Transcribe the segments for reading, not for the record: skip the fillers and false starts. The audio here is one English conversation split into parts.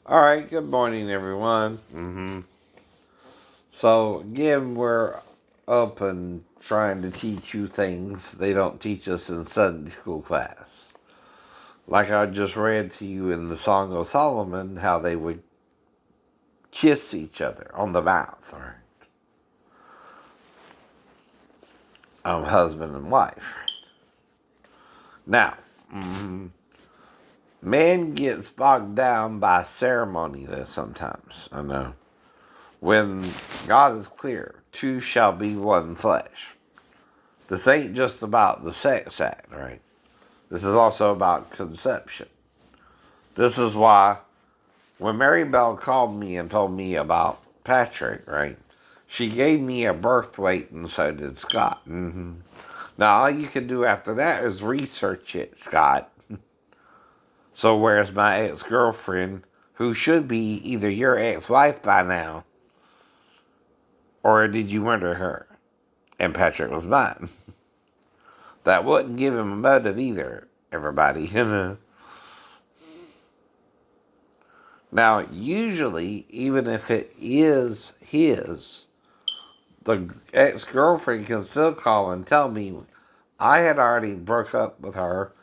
All right, good morning, everyone. So, again, we're up and trying to teach you things they don't teach us in Sunday school class. Like I just read to you in the Song of Solomon, how they would kiss each other on the mouth, or husband and wife. Now, man gets bogged down by ceremony, though, sometimes. I know. When God is clear, two shall be one flesh. This ain't just about the sex act, right? This is also about conception. This is why when Maribel called me and told me about Patrick, right, she gave me a birth weight and so did Scott. Now, all you can do after that is research it, Scott. So where's my ex-girlfriend, who should be either your ex-wife by now, or did you murder her? And Patrick was mine. That wouldn't give him a motive either, everybody. Now, usually, even if it is his, the ex-girlfriend can still call and tell me I had already broke up with her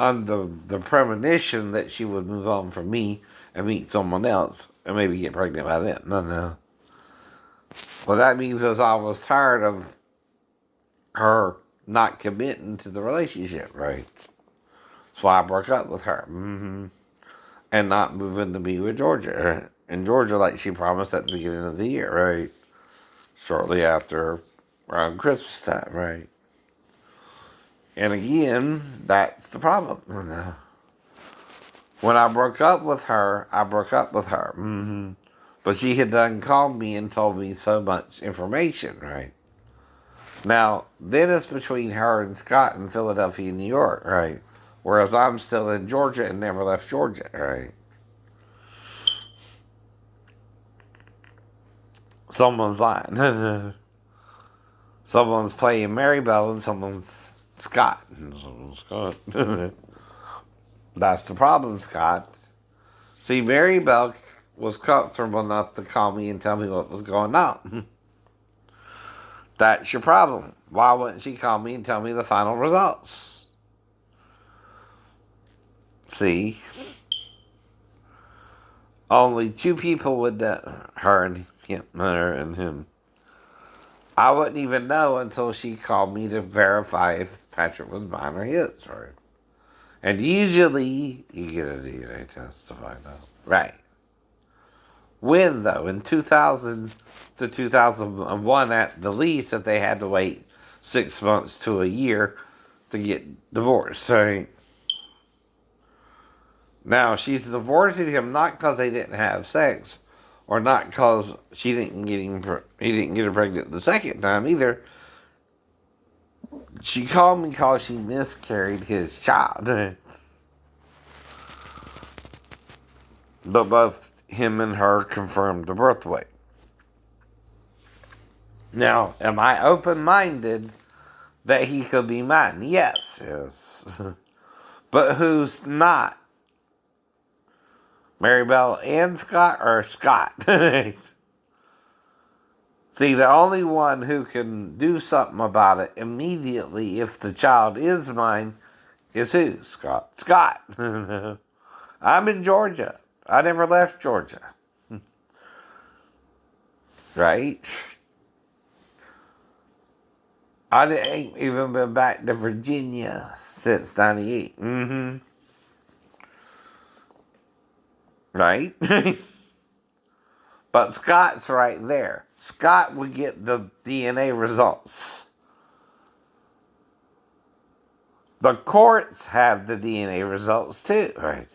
under the premonition that she would move on from me and meet someone else and maybe get pregnant by then. No. Well, that means as I was tired of her not committing to the relationship, right? That's why I broke up with her. And not moving to be with Georgia. In Georgia, like she promised at the beginning of the year, right? Shortly after around Christmas time, right? And again, that's the problem. When I broke up with her, I broke up with her. But she had done called me and told me so much information, right? Now, then it's between her and Scott in Philadelphia, New York, right? Whereas I'm still in Georgia and never left Georgia, right? Someone's lying. Someone's playing Maribel and someone's Scott. That's the problem, Scott. See, Maribel was comfortable enough to call me and tell me what was going on. That's your problem. Why wouldn't she call me and tell me the final results? See? Only two people would know. Her and him. I wouldn't even know until she called me to verify if Patrick was mine or his. Right? And usually, you get a DNA test to find out. Right. When, though? In 2000 to 2001 at the least, if they had to wait 6 months to a year to get divorced. Right? Now, she's divorcing him not because they didn't have sex, or not because he didn't get her pregnant the second time either. She called me because she miscarried his child. But both him and her confirmed the birth weight. Now, am I open-minded that he could be mine? Yes. But who's not? Maribel and Scott, or Scott? See, the only one who can do something about it immediately if the child is mine is who? Scott. Scott. I'm in Georgia. I never left Georgia. Right? I ain't even been back to Virginia since 98. Right? But Scott's right there. Scott would get the DNA results. The courts have the DNA results too, right?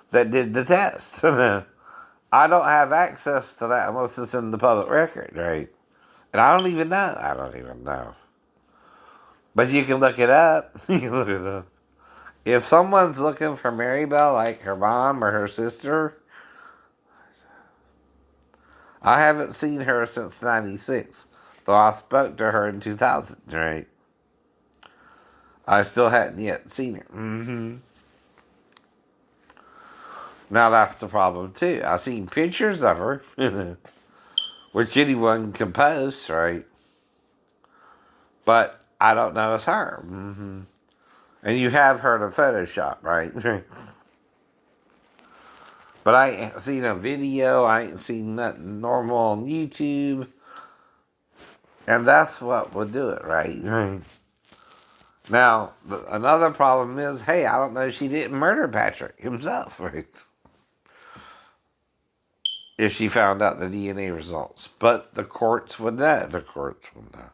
That did the test. I don't have access to that unless it's in the public record, right? And I don't even know. But you can look it up. You can look it up. If someone's looking for Maribel, like her mom or her sister, I haven't seen her since 96. Though I spoke to her in 2000, right? I still hadn't yet seen her. Now that's the problem too. I seen pictures of her, which anyone can post, right? But I don't know it's her. And you have heard of Photoshop, right? But I ain't seen a video. I ain't seen nothing normal on YouTube. And that's what would do it, right? Now, another problem is, hey, I don't know, she didn't murder Patrick himself, right? If she found out the DNA results. But the courts would know. The courts would know.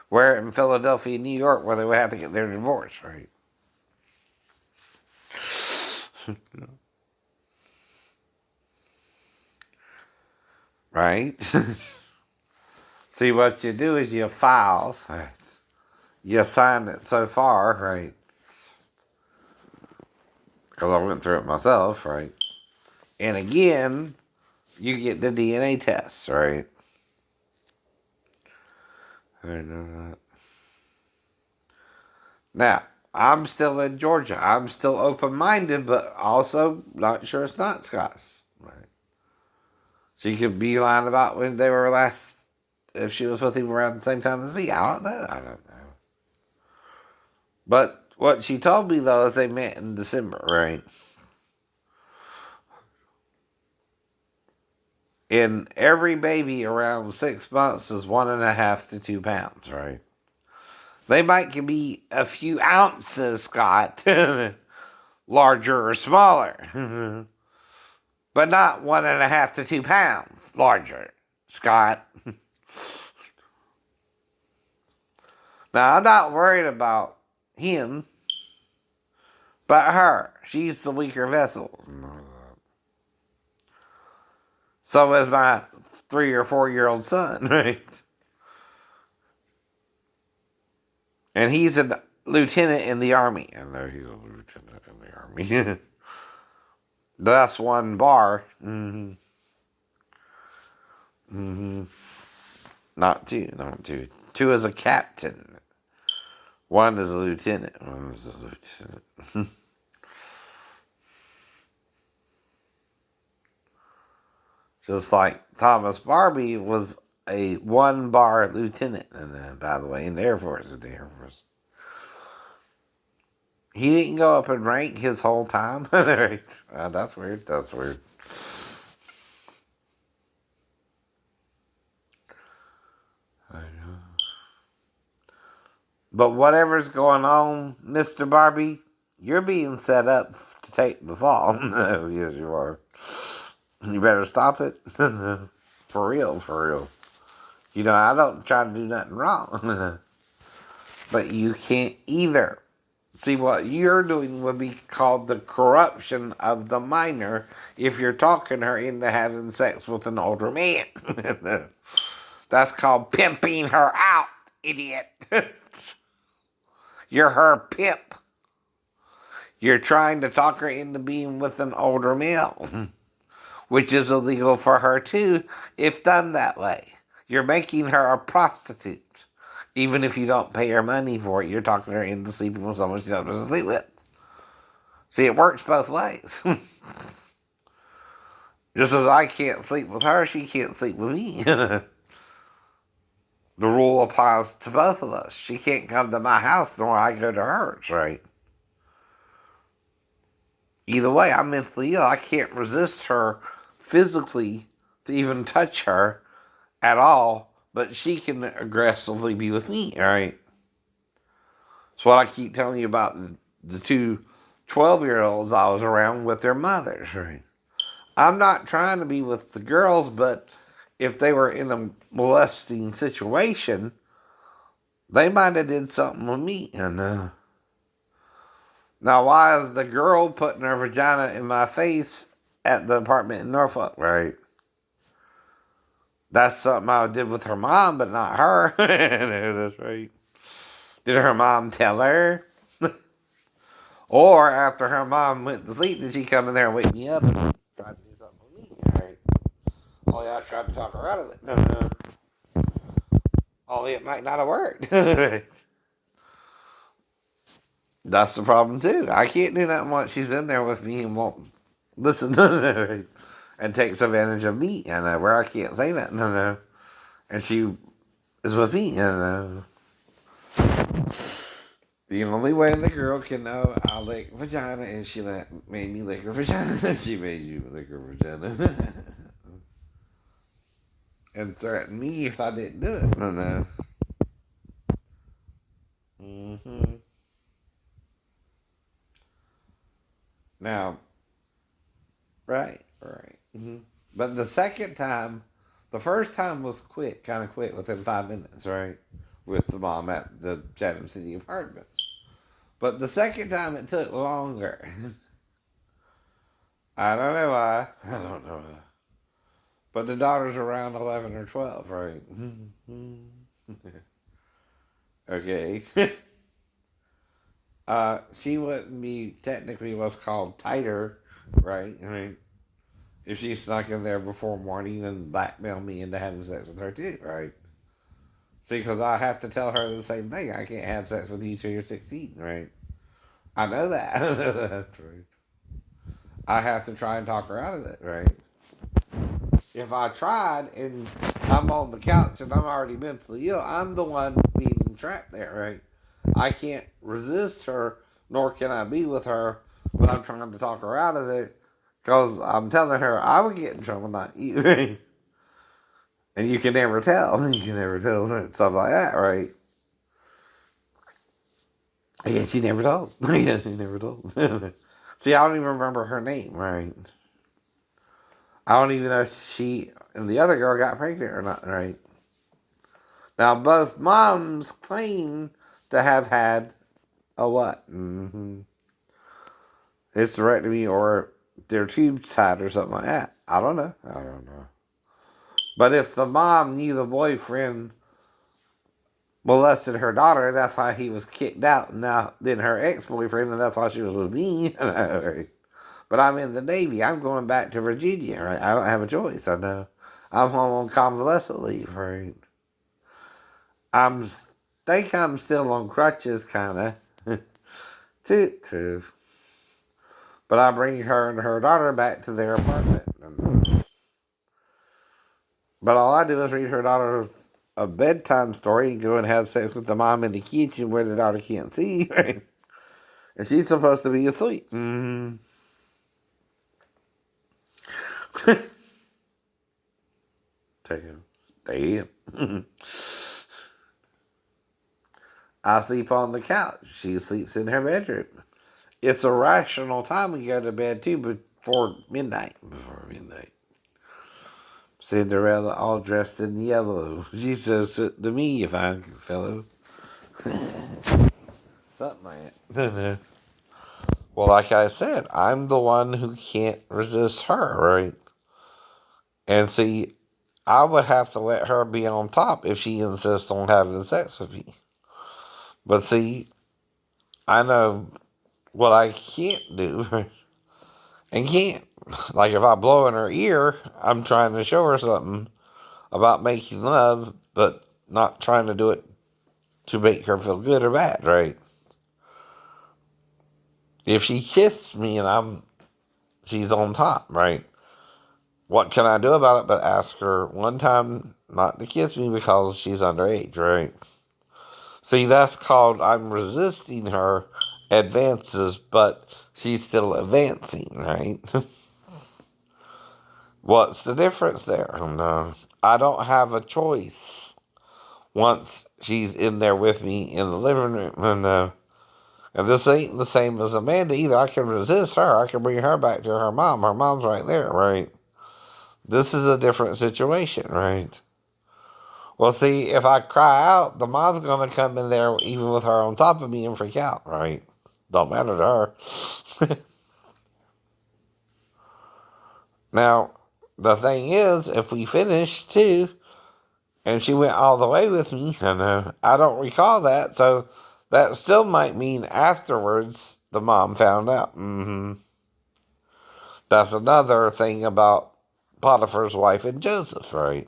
Where in Philadelphia, New York, where they would have to get their divorce, right? Right? See, what you do is you file, right? You sign it so far, right? Because I went through it myself, right? And again, you get the DNA test, right? I know that. Now, I'm still in Georgia. I'm still open-minded, but also not sure it's not Scott's, right? She could be lying about when they were last, if she was with him around the same time as me. I don't know. I don't know. But what she told me, though, is they met in December, right? And every baby around 6 months is 1.5 to 2 pounds, right? They might be a few ounces, Scott, larger or smaller, but not 1.5 to 2 pounds larger, Scott. Now, I'm not worried about him, but her. She's the weaker vessel. So is my 3 or 4-year-old son, right? And he's a lieutenant in the Army. I know he's a lieutenant in the Army. That's one bar. Not two, not two. Two is a captain. One is a lieutenant. One is a lieutenant. Just like Thomas Barbie was a 1-bar lieutenant, and by the way, in the Air Force, He didn't go up in rank his whole time. That's weird. That's weird. I know. But whatever's going on, Mr. Barbie, you're being set up to take the fall. Yes, you are. You better stop it. For real, for real. You know, I don't try to do nothing wrong. But you can't either. See, what you're doing would be called the corruption of the minor if you're talking her into having sex with an older man. That's called pimping her out, idiot. You're her pimp. You're trying to talk her into being with an older male, which is illegal for her too, if done that way. You're making her a prostitute. Even if you don't pay her money for it, you're talking her into sleeping with someone she's not supposed to sleep with. See, it works both ways. Just as I can't sleep with her, she can't sleep with me. The rule applies to both of us. She can't come to my house, nor I go to hers, right? Either way, I'm mentally ill. I can't resist her physically to even touch her at all, but she can aggressively be with me, right? That's what I keep telling you about the two 12-year-olds I was around with their mothers, right? I'm not trying to be with the girls, but if they were in a molesting situation, they might have did something with me. And now, why is the girl putting her vagina in my face at the apartment in Norfolk, right? That's something I did with her mom, but not her. That's right. Did her mom tell her? Or after her mom went to sleep, did she come in there and wake me up and try to do something with me? Right? Only I tried to talk her out of it. Only it might not have worked. That's the problem too. I can't do nothing once she's in there with me and won't listen, and takes advantage of me, where I can't say that, and she is with me, the only way the girl can know I lick vagina is made me lick her vagina. She made you lick her vagina. And threatened me if I didn't do it. Hmm. Now, right. But the second time, the first time was quick, kind of quick, within 5 minutes, right? With the mom at the Chatham City Apartments. But the second time it took longer. I don't know why. I don't know why. But the daughter's around 11 or 12, right? Okay. She wouldn't be technically what's called tighter, right? I mean, if she snuck in there before morning and blackmailed me into having sex with her too, right? See, because I have to tell her the same thing. I can't have sex with you till you're 16, right? I know that. That's right. I have to try and talk her out of it, right? If I tried and I'm on the couch and I'm already mentally ill, I'm the one being trapped there, right? I can't resist her, nor can I be with her when I'm trying to talk her out of it, because I'm telling her I would get in trouble, not you, right? And you can never tell. You can never tell stuff like that, right? Yeah, she never told. Yeah, she never told. See, I don't even remember her name, right? I don't even know if she and the other girl got pregnant or not, right? Now, both moms claim to have had a what? Hysterectomy or their tubes tied or something like that. I don't know. I don't know. But if the mom knew the boyfriend molested her daughter, that's why he was kicked out. And now, then her ex-boyfriend, and that's why she was with me. But I'm in the Navy. I'm going back to Virginia, right? I don't have a choice. I know. I'm home on convalescent leave, right? I'm think I'm still on crutches, kind of. Toot toot. But I bring her and her daughter back to their apartment. But all I do is read her daughter a bedtime story and go and have sex with the mom in the kitchen where the daughter can't see. Right? And she's supposed to be asleep. Damn. Damn. I sleep on the couch. She sleeps in her bedroom. It's a rational time we go to bed too, before midnight. Before midnight. Cinderella all dressed in yellow. She says to me, you fine fellow. Something like that. Well, like I said, I'm the one who can't resist her, right? And see, I would have to let her be on top if she insists on having sex with me. But see, I know what I can't do and can't. Like if I blow in her ear, I'm trying to show her something about making love, but not trying to do it to make her feel good or bad, right? If she kissed me and she's on top, right? What can I do about it but ask her one time not to kiss me because she's underage, right? See, that's called I'm resisting her advances, but she's still advancing, right? What's the difference there? No, I don't have a choice once she's in there with me in the living room. And this ain't the same as Amanda either. I can resist her. I can bring her back to her mom. Her mom's right there, right? This is a different situation, right? Well, see, if I cry out, the mom's going to come in there even with her on top of me and freak out, right? Don't matter to her. Now, the thing is, if we finished too, and she went all the way with me, and I don't recall that, so that still might mean afterwards the mom found out. That's another thing about Potiphar's wife and Joseph, right?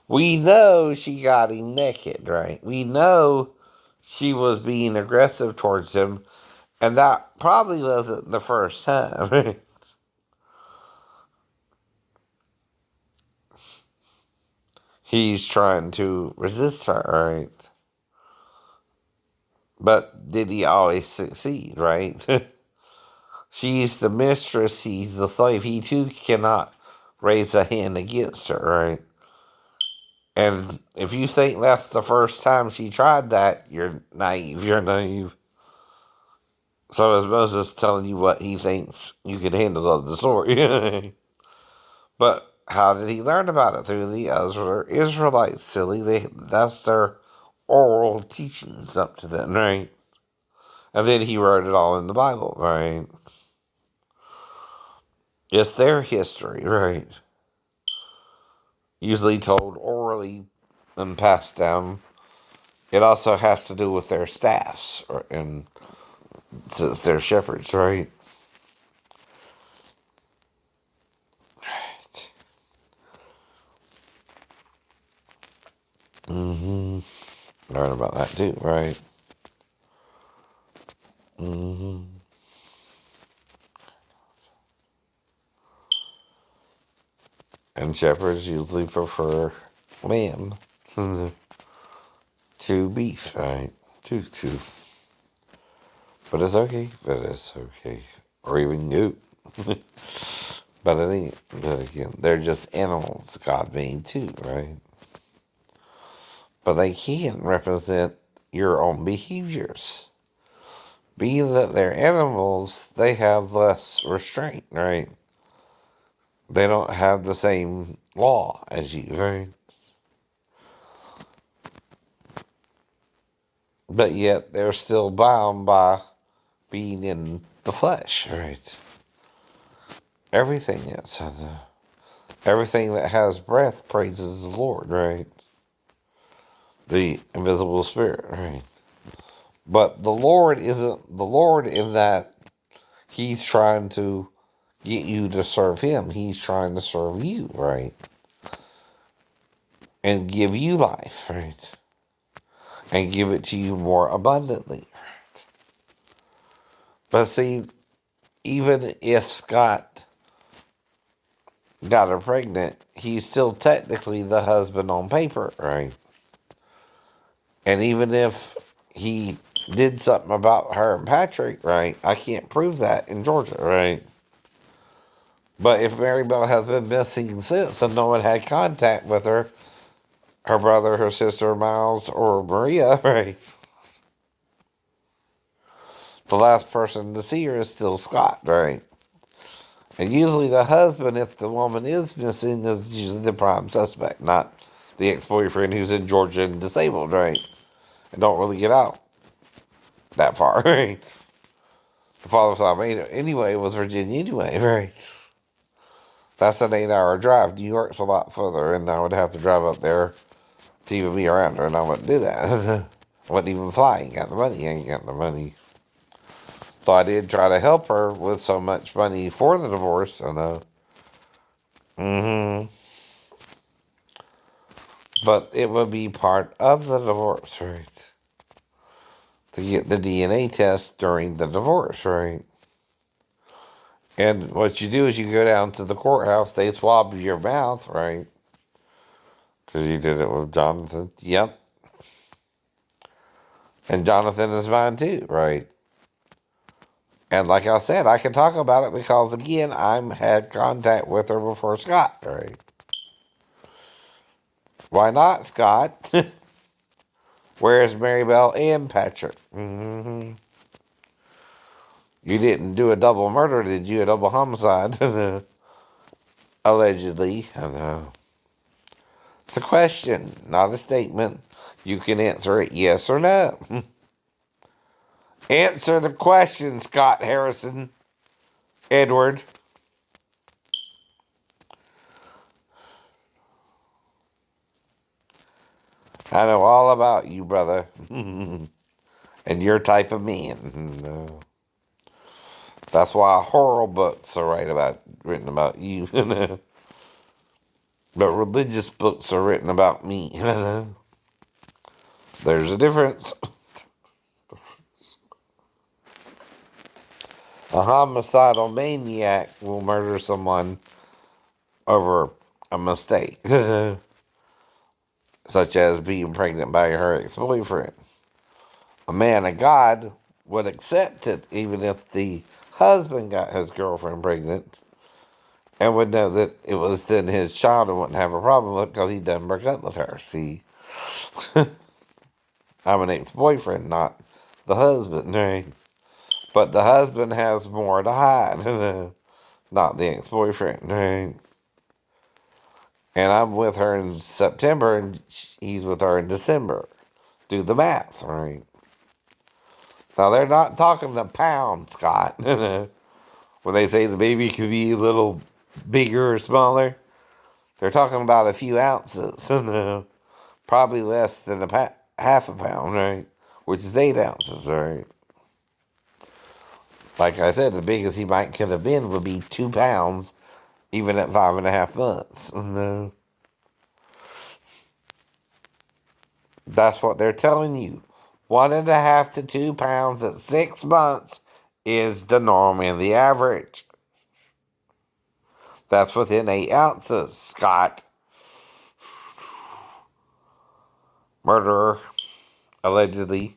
We know she got him naked, right? We know she was being aggressive towards him, and that probably wasn't the first time. He's trying to resist her, right? But did he always succeed, right? She's the mistress, he's the slave. He too cannot raise a hand against her, right? And if you think that's the first time she tried that, you're naive. You're naive. So is Moses telling you what he thinks you can handle of the story. But how did he learn about it? Through the other Israelites, silly. That's their oral teachings up to then, right? And then he wrote it all in the Bible, right? It's their history, right? Usually told orally and passed down. It also has to do with their staffs, and since they're shepherds, right? Mm-hmm. Learn about that too, right? Mm-hmm. And shepherds usually prefer lamb to beef, right? To. But it's okay. But it's okay. Or even goat. But it ain't. But again, they're just animals God made too, right? But they can represent your own behaviors. Being that they're animals, they have less restraint, right? They don't have the same law as you, right? But yet they're still bound by being in the flesh, right? Everything is. Everything that has breath praises the Lord, right? The invisible spirit, right? But the Lord isn't the Lord in that he's trying to get you to serve him. He's trying to serve you, right? And give you life, right? And give it to you more abundantly. But see, even if Scott got her pregnant, he's still technically the husband on paper, right? And even if he did something about her and Patrick, right? I can't prove that in Georgia, right? But if Maribel has been missing since and no one had contact with her, her brother, her sister, Miles, or Maria, right? The last person to see her is still Scott, right? And usually the husband, if the woman is missing, is usually the prime suspect, not the ex-boyfriend who's in Georgia and disabled, right? And don't really get out that far, right? The father side anyway was Virginia anyway, right? That's an 8-hour drive. New York's a lot further, and I would have to drive up there to even be around her, and I wouldn't do that. I wouldn't even fly. Ain't got the money. Ain't got the money. So I did try to help her with so much money for the divorce. I know. Mm-hmm. But it would be part of the divorce, right? To get the DNA test during the divorce, right? And what you do is you go down to the courthouse, they swab your mouth, right? Because you did it with Jonathan. Yep. And Jonathan is mine too, right? And like I said, I can talk about it because, again, I had contact with her before Scott, right? Why not, Scott? Where's Maribel and Patrick? Mm-hmm. You didn't do a double murder, did you? A double homicide? Allegedly. I know. It's a question, not a statement. You can answer it yes or no. Answer the question, Scott Harrison. Edward. I know all about you, brother. And your type of man. No. That's why horror books are written about you. But religious books are written about me. There's a difference. A homicidal maniac will murder someone over a mistake, such as being pregnant by her ex-boyfriend. A man of God would accept it even if the husband got his girlfriend pregnant and would know that it was then his child and wouldn't have a problem with it because he done broke up with her. See, I'm an ex-boyfriend, not the husband, right? But the husband has more to hide, not the ex-boyfriend, right? And I'm with her in September and he's with her in December. Do the math, right? Now, they're not talking to pounds, Scott. When they say the baby could be a little bigger or smaller, they're talking about a few ounces. Probably less than half a pound, right? Which is 8 ounces, right? Like I said, the biggest he might could have been would be 2 pounds, even at 5.5 months. That's what they're telling you. 1.5 to 2 pounds at 6 months is the norm and the average. That's within 8 ounces, Scott. Murderer, allegedly.